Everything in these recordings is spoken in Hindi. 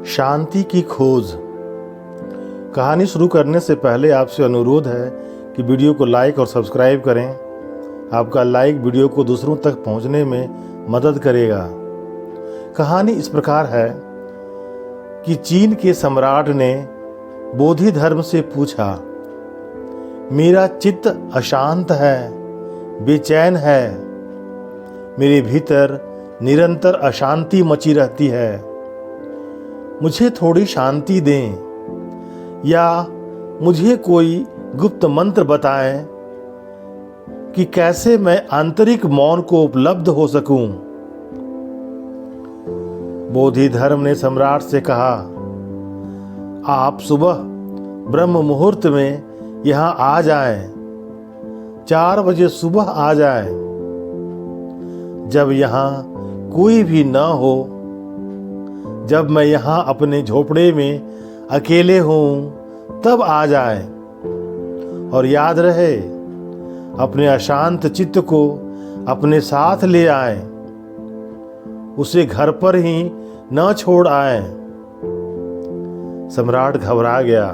शांति की खोज। कहानी शुरू करने से पहले आपसे अनुरोध है कि वीडियो को लाइक और सब्सक्राइब करें। आपका लाइक वीडियो को दूसरों तक पहुंचने में मदद करेगा। कहानी इस प्रकार है कि चीन के सम्राट ने बोधि धर्म से पूछा, मेरा चित्त अशांत है, बेचैन है, मेरे भीतर निरंतर अशांति मची रहती है, मुझे थोड़ी शांति दें या मुझे कोई गुप्त मंत्र बताएं कि कैसे मैं आंतरिक मौन को उपलब्ध हो सकूं। बोधि धर्म ने सम्राट से कहा, आप सुबह ब्रह्म मुहूर्त में यहां आ जाएं, 4 बजे सुबह आ जाएं। जब यहां कोई भी न हो, जब मैं यहां अपने झोपड़े में अकेले हूं, तब आ जाएं। और याद रहे, अपने अशांत चित्त को अपने साथ ले आएं, उसे घर पर ही न छोड़ आएं। सम्राट घबरा गया।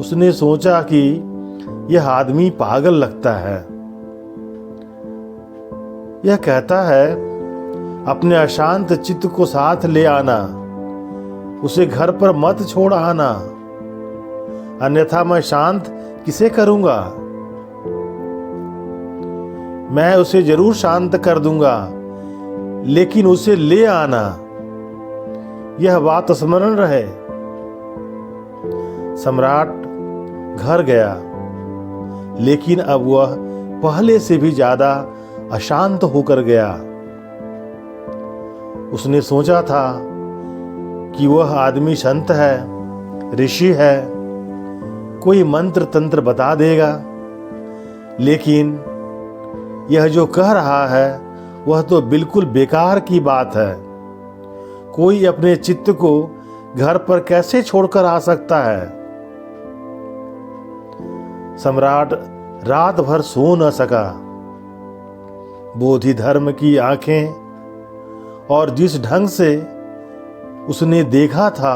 उसने सोचा कि यह आदमी पागल लगता है। यह कहता है अपने अशांत चित्त को साथ ले आना, उसे घर पर मत छोड़ आना, अन्यथा मैं शांत किसे करूंगा। मैं उसे जरूर शांत कर दूंगा, लेकिन उसे ले आना, यह बात स्मरण रहे। सम्राट घर गया, लेकिन अब वह पहले से भी ज्यादा अशांत होकर गया। उसने सोचा था कि वह आदमी संत है, ऋषि है, कोई मंत्र तंत्र बता देगा, लेकिन यह जो कह रहा है वह तो बिल्कुल बेकार की बात है। कोई अपने चित्त को घर पर कैसे छोड़कर आ सकता है। सम्राट रात भर सो न सका। बोधि धर्म की आंखें और जिस ढंग से उसने देखा था,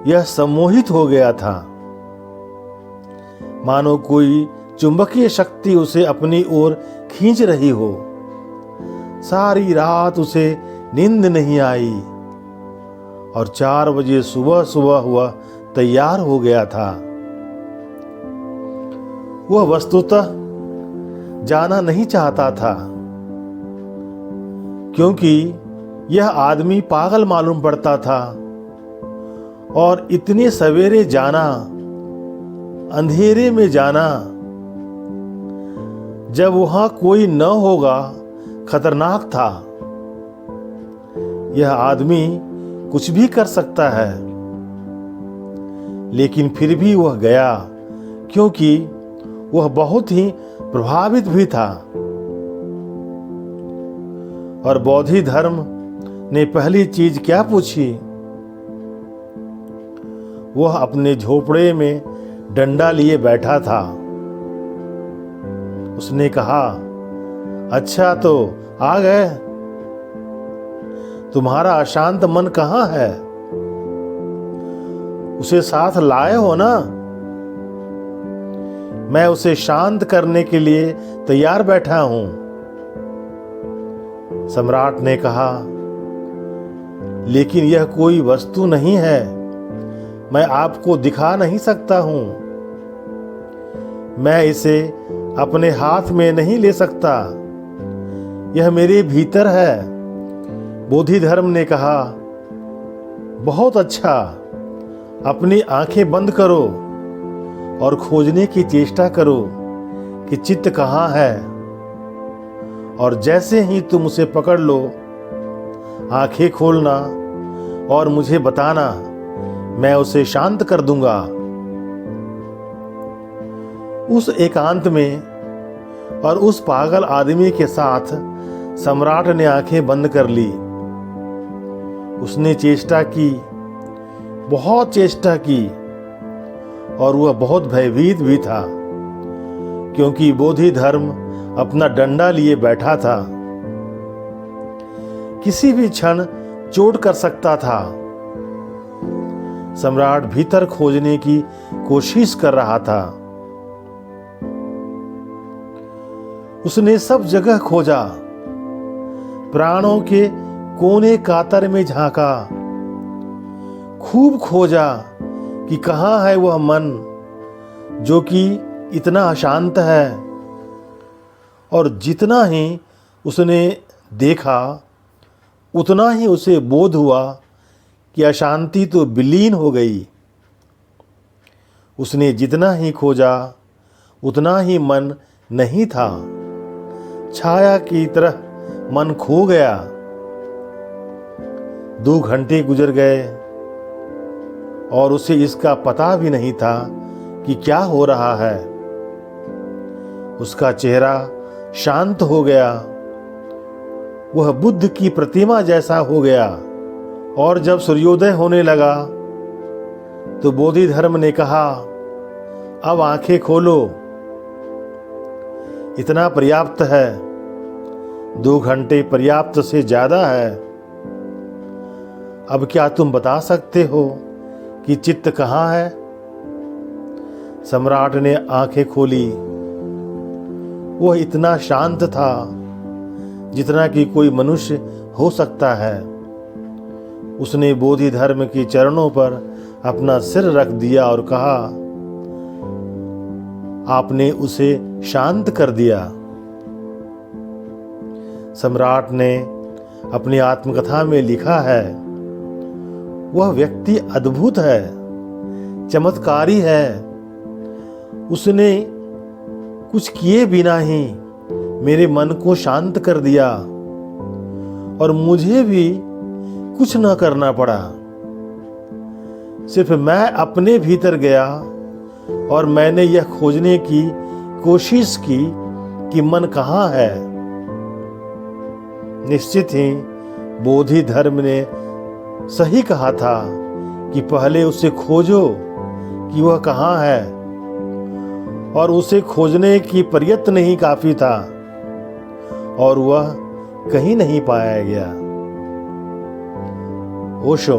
यह सम्मोहित हो गया था, मानो कोई चुंबकीय शक्ति उसे अपनी ओर खींच रही हो। सारी रात उसे नींद नहीं आई और 4 बजे सुबह सुबह वह तैयार हो गया था। वह वस्तुतः जाना नहीं चाहता था, क्योंकि यह आदमी पागल मालूम पड़ता था और इतने सवेरे जाना, अंधेरे में जाना, जब वहां कोई न होगा, खतरनाक था। यह आदमी कुछ भी कर सकता है, लेकिन फिर भी वह गया, क्योंकि वह बहुत ही प्रभावित भी था। और बोधि धर्म ने पहली चीज क्या पूछी? वह अपने झोपड़े में डंडा लिए बैठा था। उसने कहा, अच्छा तो आ गए। तुम्हारा अशांत मन कहाँ है? उसे साथ लाए हो ना? मैं उसे शांत करने के लिए तैयार बैठा हूं। सम्राट ने कहा, लेकिन यह कोई वस्तु नहीं है, मैं आपको दिखा नहीं सकता हूं। मैं इसे अपने हाथ में नहीं ले सकता, यह मेरे भीतर है। बोधि धर्म ने कहा, बहुत अच्छा, अपनी आंखें बंद करो और खोजने की चेष्टा करो कि चित्त कहाँ है। और जैसे ही तुम उसे पकड़ लो, आंखें खोलना और मुझे बताना, मैं उसे शांत कर दूंगा। उस एकांत में और उस पागल आदमी के साथ सम्राट ने आंखें बंद कर ली। उसने चेष्टा की, बहुत चेष्टा की, और वह बहुत भयभीत भी था, क्योंकि बोधि धर्म अपना डंडा लिए बैठा था। किसी भी क्षण चोट कर सकता था। सम्राट भीतर खोजने की कोशिश कर रहा था। उसने सब जगह खोजा, प्राणों के कोने कातर में झांका, खूब खोजा कि कहाँ है वह मन जो कि इतना अशांत है। और जितना ही उसने देखा उतना ही उसे बोध हुआ कि अशांति तो विलीन हो गई। उसने जितना ही खोजा उतना ही मन नहीं था, छाया की तरह मन खो गया। 2 घंटे गुजर गए और उसे इसका पता भी नहीं था कि क्या हो रहा है। उसका चेहरा शांत हो गया, वह बुद्ध की प्रतिमा जैसा हो गया। और जब सूर्योदय होने लगा तो बोधि धर्म ने कहा, अब आंखें खोलो, इतना पर्याप्त है, 2 घंटे पर्याप्त से ज्यादा है। अब क्या तुम बता सकते हो कि चित्त कहाँ है? सम्राट ने आंखें खोली। वह इतना शांत था जितना कि कोई मनुष्य हो सकता है। उसने बोधि धर्म के चरणों पर अपना सिर रख दिया और कहा, आपने उसे शांत कर दिया। सम्राट ने अपनी आत्मकथा में लिखा है, वह व्यक्ति अद्भुत है, चमत्कारी है। उसने कुछ किए बिना ही मेरे मन को शांत कर दिया और मुझे भी कुछ न करना पड़ा। सिर्फ मैं अपने भीतर गया और मैंने यह खोजने की कोशिश की कि मन कहाँ है। निश्चित ही बोधि धर्म ने सही कहा था कि पहले उसे खोजो कि वह कहाँ है, और उसे खोजने की प्रयत्न ही काफी था और वह कहीं नहीं पाया गया। ओशो।